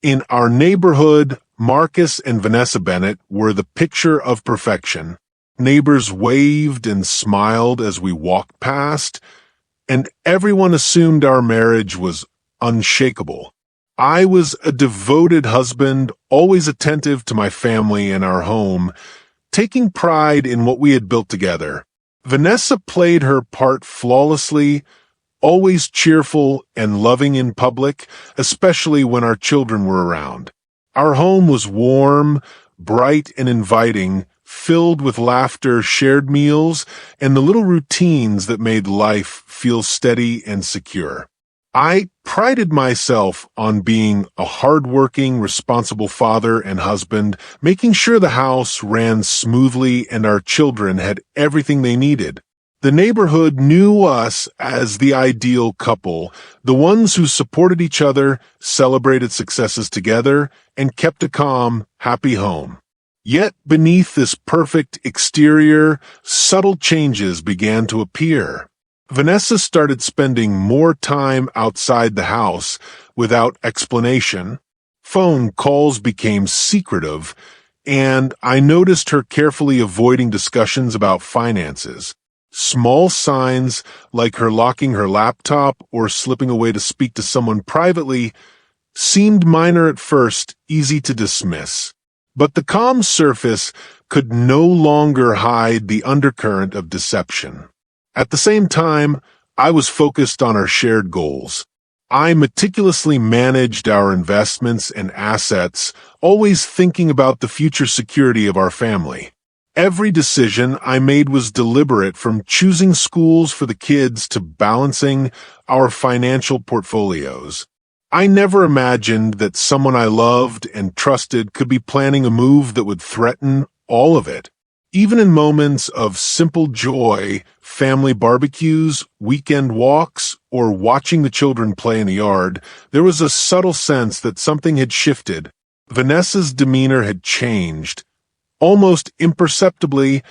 In our neighborhood, Marcus and Vanessa Bennett were the picture of perfection. Neighbors waved and smiled as we walked past, and everyone assumed our marriage was unshakable. I was a devoted husband, always attentive to my family and our home, taking pride in what we had built together. Vanessa played her part flawlessly, always cheerful and loving in public, especially when our children were around. Our home was warm, bright, and inviting, filled with laughter, shared meals, and the little routines that made life feel steady and secure. I prided myself on being a hardworking, responsible father and husband, making sure the house ran smoothly and our children had everything they needed. The neighborhood knew us as the ideal couple, the ones who supported each other, celebrated successes together, and kept a calm, happy home. Yet beneath this perfect exterior, subtle changes began to appear. Vanessa started spending more time outside the house without explanation. Phone calls became secretive, and I noticed her carefully avoiding discussions about finances. Small signs, like her locking her laptop or slipping away to speak to someone privately, seemed minor at first, easy to dismiss. But the calm surface could no longer hide the undercurrent of deception. At the same time, I was focused on our shared goals. I meticulously managed our investments and assets, always thinking about the future security of our family. Every decision I made was deliberate, from choosing schools for the kids to balancing our financial portfolios. I never imagined that someone I loved and trusted could be planning a move that would threaten all of it. Even in moments of simple joy, family barbecues, weekend walks, or watching the children play in the yard, there was a subtle sense that something had shifted. Vanessa's demeanor had changed, almost imperceptibly,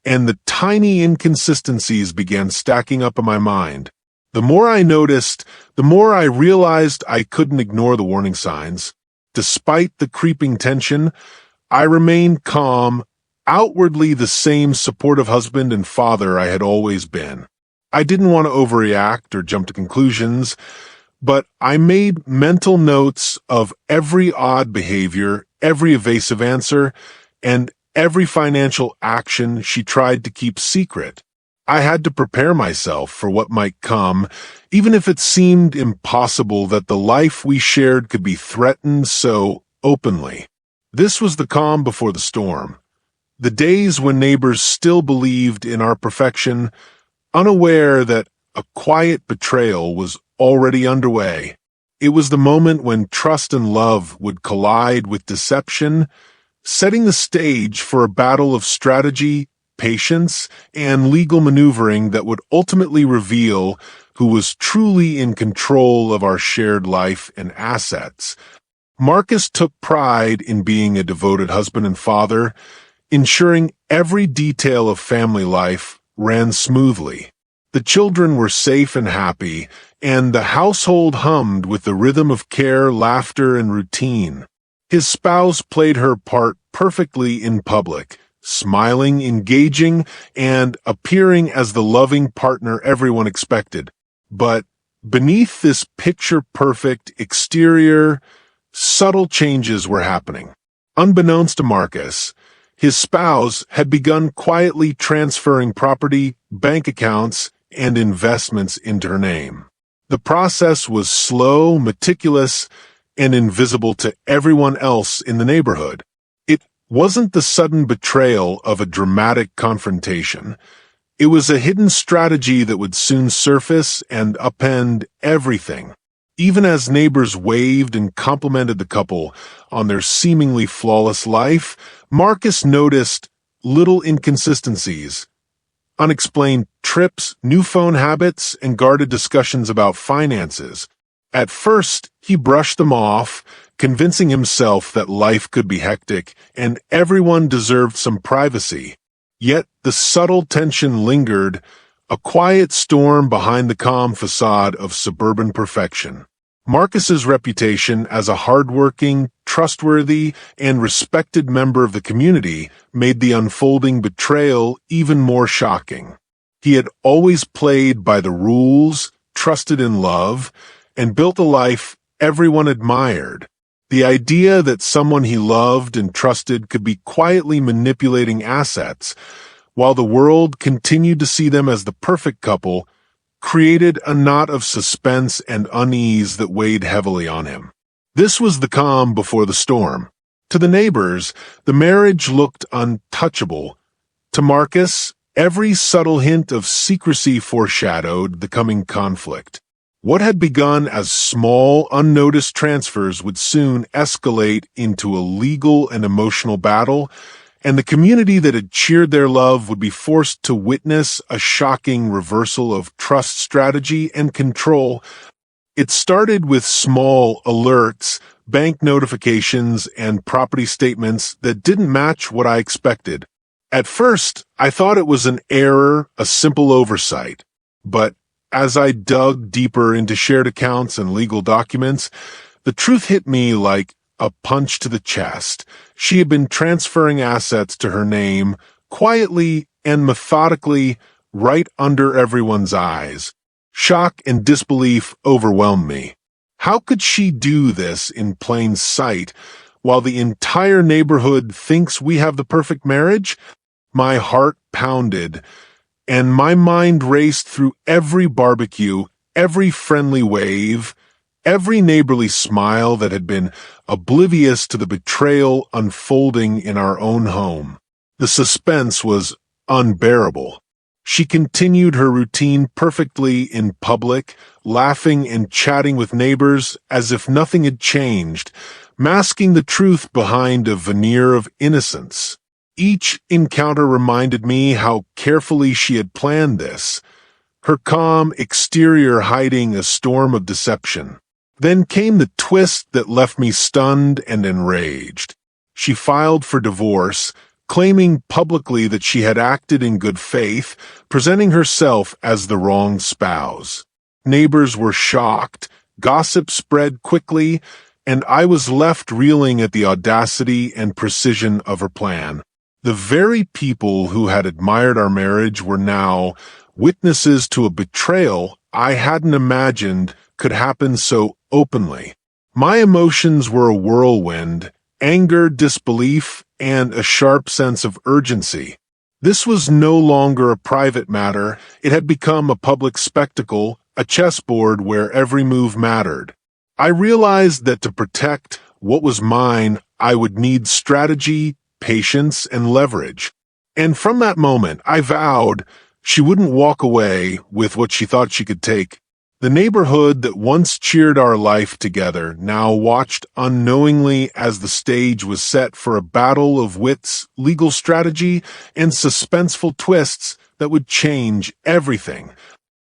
and the tiny inconsistencies began stacking up in my mind. The more I noticed, the more I realized I couldn't ignore the warning signs. Despite the creeping tension, I remained calm, outwardly the same supportive husband and father I had always been. I didn't want to overreact or jump to conclusions, but I made mental notes of every odd behavior, every evasive answer, and every financial action she tried to keep secret. I had to prepare myself for what might come, even if it seemed impossible that the life we shared could be threatened so openly. This was the calm before the storm. The days when neighbors still believed in our perfection, unaware that a quiet betrayal was already underway. It was the moment when trust and love would collide with deception, setting the stage for a battle of strategy, patience, and legal maneuvering that would ultimately reveal who was truly in control of our shared life and assets. Marcus took pride in being a devoted husband and father, ensuring every detail of family life ran smoothly. The children were safe and happy, and the household hummed with the rhythm of care, laughter, and routine. His spouse played her part perfectly in public, smiling, engaging, and appearing as the loving partner everyone expected. But beneath this picture-perfect exterior, subtle changes were happening. Unbeknownst to Marcus, his spouse had begun quietly transferring property, bank accounts, and investments into her name. The process was slow, meticulous, and invisible to everyone else in the neighborhood. It wasn't the sudden betrayal of a dramatic confrontation. It was a hidden strategy that would soon surface and upend everything. Even as neighbors waved and complimented the couple on their seemingly flawless life, Marcus noticed little inconsistencies. Unexplained trips, new phone habits, and guarded discussions about finances. At first, he brushed them off, convincing himself that life could be hectic and everyone deserved some privacy. Yet the subtle tension lingered, a quiet storm behind the calm facade of suburban perfection. Marcus's reputation as a hardworking, trustworthy, and respected member of the community made the unfolding betrayal even more shocking. He had always played by the rules, trusted in love, and built a life everyone admired. The idea that someone he loved and trusted could be quietly manipulating assets, while the world continued to see them as the perfect couple, created a knot of suspense and unease that weighed heavily on him. This was the calm before the storm. To the neighbors, the marriage looked untouchable. To Marcus, every subtle hint of secrecy foreshadowed the coming conflict. What had begun as small, unnoticed transfers would soon escalate into a legal and emotional battle, and the community that had cheered their love would be forced to witness a shocking reversal of trust strategy and control. It started with small alerts, bank notifications, and property statements that didn't match what I expected. At first, I thought it was an error, a simple oversight. But as I dug deeper into shared accounts and legal documents, the truth hit me like a punch to the chest. She had been transferring assets to her name, quietly and methodically, right under everyone's eyes. Shock and disbelief overwhelmed me. How could she do this in plain sight, while the entire neighborhood thinks we have the perfect marriage? My heart pounded, and my mind raced through every barbecue, every friendly wave, every neighborly smile that had been oblivious to the betrayal unfolding in our own home. The suspense was unbearable. She continued her routine perfectly in public, laughing and chatting with neighbors as if nothing had changed, masking the truth behind a veneer of innocence. Each encounter reminded me how carefully she had planned this, her calm exterior hiding a storm of deception. Then came the twist that left me stunned and enraged. She filed for divorce, claiming publicly that she had acted in good faith, presenting herself as the wronged spouse. Neighbors were shocked, gossip spread quickly, and I was left reeling at the audacity and precision of her plan. The very people who had admired our marriage were now witnesses to a betrayal I hadn't imagined could happen so openly. My emotions were a whirlwind, anger, disbelief, and a sharp sense of urgency. This was no longer a private matter. It had become a public spectacle, a chessboard where every move mattered. I realized that to protect what was mine, I would need strategy, patience, and leverage. And from that moment, I vowed she wouldn't walk away with what she thought she could take. The neighborhood that once cheered our life together now watched unknowingly as the stage was set for a battle of wits, legal strategy, and suspenseful twists that would change everything.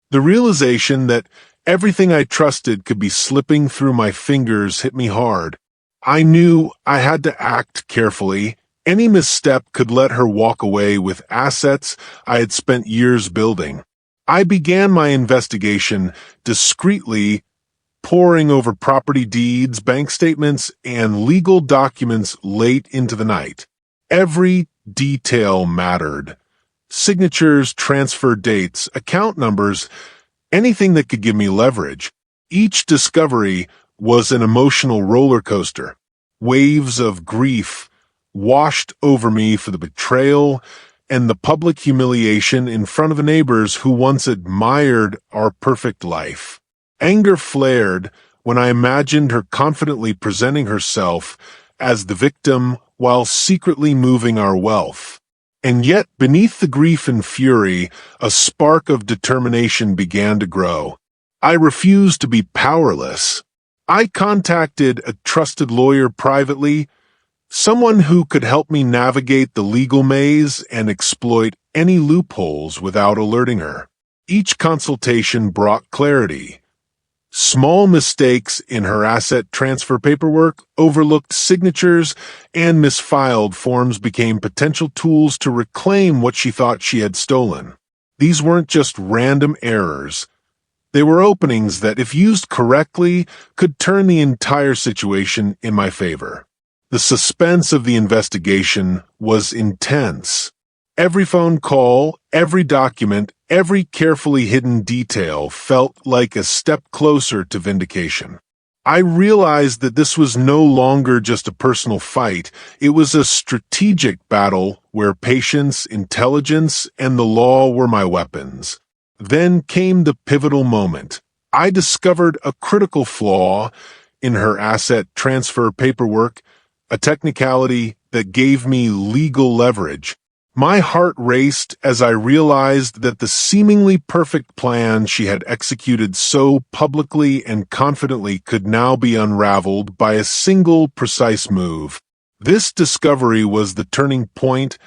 The realization that everything I trusted could be slipping through my fingers hit me hard. I knew I had to act carefully. Any misstep could let her walk away with assets I had spent years building. I began my investigation discreetly, poring over property deeds, bank statements, and legal documents late into the night. Every detail mattered. Signatures, transfer dates, account numbers, anything that could give me leverage. Each discovery was an emotional roller coaster. Waves of grief washed over me for the betrayal and the public humiliation in front of the neighbors who once admired our perfect life. Anger flared when I imagined her confidently presenting herself as the victim while secretly moving our wealth. And yet, beneath the grief and fury, a spark of determination began to grow. I refused to be powerless. I contacted a trusted lawyer privately, someone who could help me navigate the legal maze and exploit any loopholes without alerting her. Each consultation brought clarity. Small mistakes in her asset transfer paperwork, overlooked signatures, and misfiled forms became potential tools to reclaim what she thought she had stolen. These weren't just random errors. They were openings that, if used correctly, could turn the entire situation in my favor. The suspense of the investigation was intense. Every phone call, every document, every carefully hidden detail felt like a step closer to vindication. I realized that this was no longer just a personal fight. It was a strategic battle where patience, intelligence, and the law were my weapons. Then came the pivotal moment. I discovered a critical flaw in her asset transfer paperwork, a technicality that gave me legal leverage. My heart raced as I realized that the seemingly perfect plan she had executed so publicly and confidently could now be unraveled by a single precise move. This discovery was the turning point,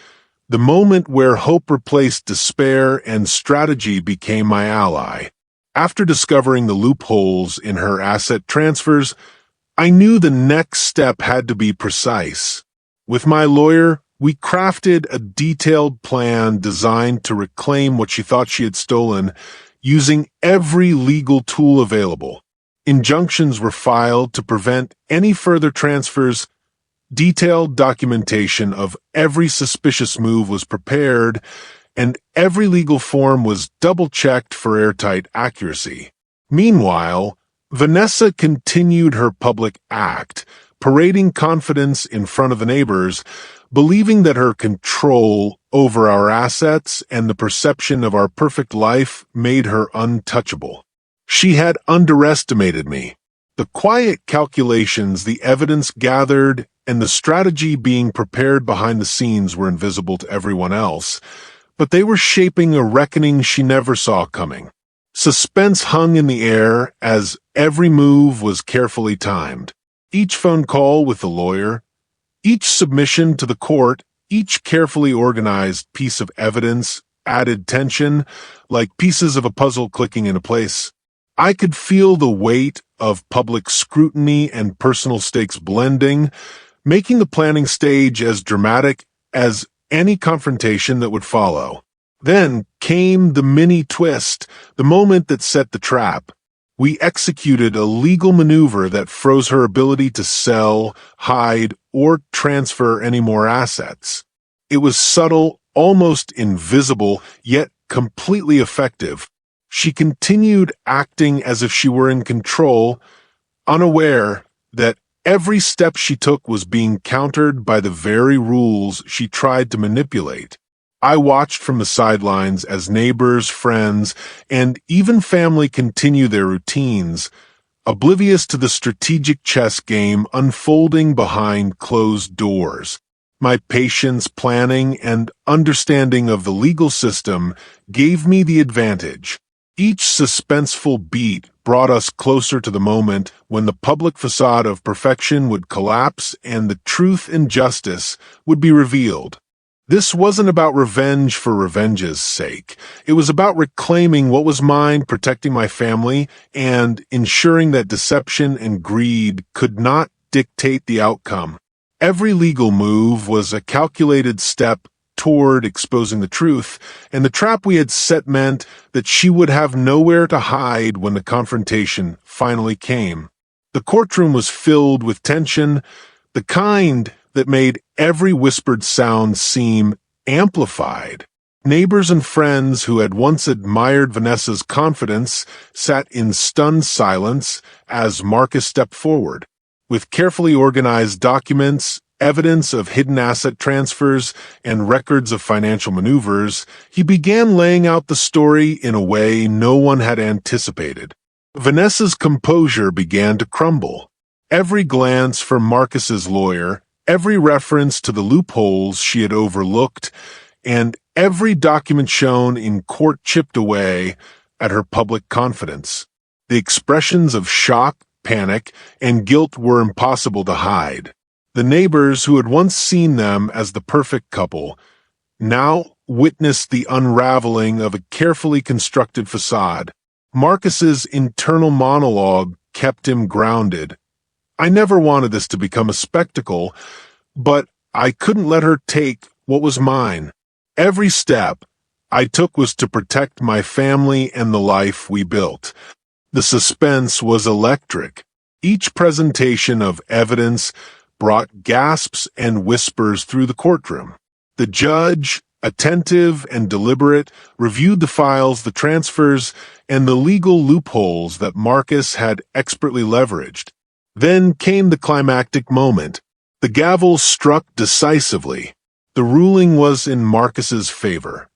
the moment where hope replaced despair and strategy became my ally. After discovering the loopholes in her asset transfers, I knew the next step had to be precise. With my lawyer, we crafted a detailed plan designed to reclaim what she thought she had stolen, using every legal tool available. Injunctions were filed to prevent any further transfers. Detailed documentation of every suspicious move was prepared, and every legal form was double-checked for airtight accuracy. Meanwhile, Vanessa continued her public act, parading confidence in front of the neighbors, believing that her control over our assets and the perception of our perfect life made her untouchable. She had underestimated me. The quiet calculations, the evidence gathered, and the strategy being prepared behind the scenes were invisible to everyone else, but they were shaping a reckoning she never saw coming. Suspense hung in the air as every move was carefully timed. Each phone call with the lawyer, each submission to the court, each carefully organized piece of evidence added tension, like pieces of a puzzle clicking into place. I could feel the weight of public scrutiny and personal stakes blending, making the planning stage as dramatic as any confrontation that would follow. Then came the mini twist, the moment that set the trap. We executed a legal maneuver that froze her ability to sell, hide, or transfer any more assets. It was subtle, almost invisible, yet completely effective. She continued acting as if she were in control, unaware that every step she took was being countered by the very rules she tried to manipulate. I watched from the sidelines as neighbors, friends, and even family continue their routines, oblivious to the strategic chess game unfolding behind closed doors. My patience, planning, and understanding of the legal system gave me the advantage. Each suspenseful beat brought us closer to the moment when the public facade of perfection would collapse and the truth and justice would be revealed. This wasn't about revenge for revenge's sake. It was about reclaiming what was mine, protecting my family, and ensuring that deception and greed could not dictate the outcome. Every legal move was a calculated step toward exposing the truth, and the trap we had set meant that she would have nowhere to hide when the confrontation finally came. The courtroom was filled with tension, the kind that made every whispered sound seem amplified. Neighbors and friends who had once admired Vanessa's confidence sat in stunned silence as Marcus stepped forward. With carefully organized documents, evidence of hidden asset transfers, and records of financial maneuvers, he began laying out the story in a way no one had anticipated. Vanessa's composure began to crumble. Every glance from Marcus's lawyer, every reference to the loopholes she had overlooked, and every document shown in court chipped away at her public confidence. The expressions of shock, panic, and guilt were impossible to hide. The neighbors who had once seen them as the perfect couple now witnessed the unraveling of a carefully constructed facade. Marcus's internal monologue kept him grounded. I never wanted this to become a spectacle, but I couldn't let her take what was mine. Every step, I took was to protect my family and the life we built. The suspense was electric. Each presentation of evidence brought gasps and whispers through the courtroom. The judge, attentive and deliberate, reviewed the files, the transfers, and the legal loopholes that Marcus had expertly leveraged. Then came the climactic moment. The gavel struck decisively. The ruling was in Marcus's favor.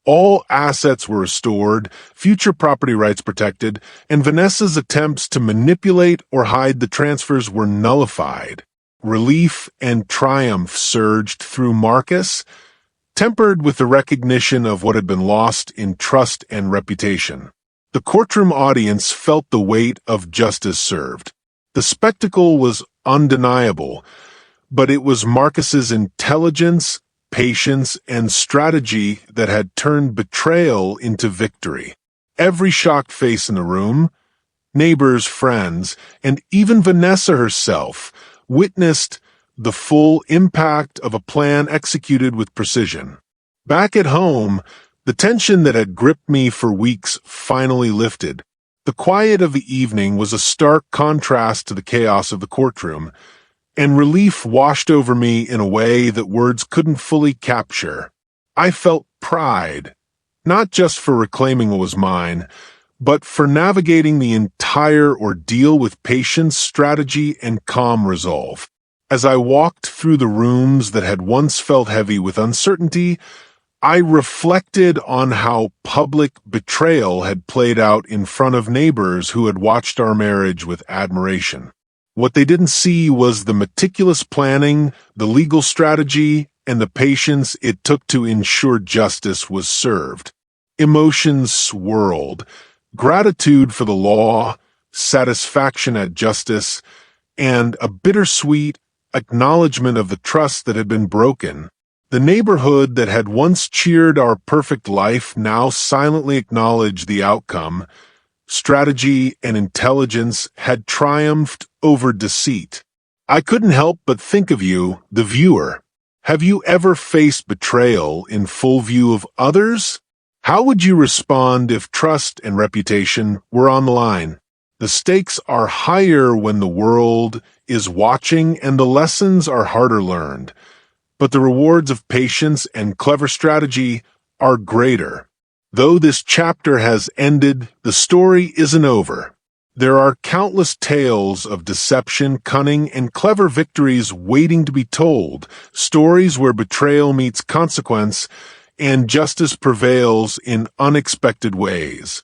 All assets were restored, future property rights protected, and Vanessa's attempts to manipulate or hide the transfers were nullified. Relief and triumph surged through Marcus, tempered with the recognition of what had been lost in trust and reputation. The courtroom audience felt the weight of justice served. The spectacle was undeniable, but it was Marcus's intelligence, patience, and strategy that had turned betrayal into victory. Every shocked face in the room, neighbors, friends, and even Vanessa herself witnessed the full impact of a plan executed with precision. Back at home, the tension that had gripped me for weeks finally lifted. The quiet of the evening was a stark contrast to the chaos of the courtroom, and relief washed over me in a way that words couldn't fully capture. I felt pride, not just for reclaiming what was mine, but for navigating the entire ordeal with patience, strategy, and calm resolve. As I walked through the rooms that had once felt heavy with uncertainty, I reflected on how public betrayal had played out in front of neighbors who had watched our marriage with admiration. What they didn't see was the meticulous planning, the legal strategy, and the patience it took to ensure justice was served. Emotions swirled. Gratitude for the law, satisfaction at justice, and a bittersweet acknowledgement of the trust that had been broken. The neighborhood that had once cheered our perfect life now silently acknowledged the outcome. Strategy and intelligence had triumphed over deceit. I couldn't help but think of you, the viewer. Have you ever faced betrayal in full view of others? How would you respond if trust and reputation were on the line? The stakes are higher when the world is watching and the lessons are harder learned. But the rewards of patience and clever strategy are greater. Though this chapter has ended, the story isn't over. There are countless tales of deception, cunning, and clever victories waiting to be told, stories where betrayal meets consequence and justice prevails in unexpected ways.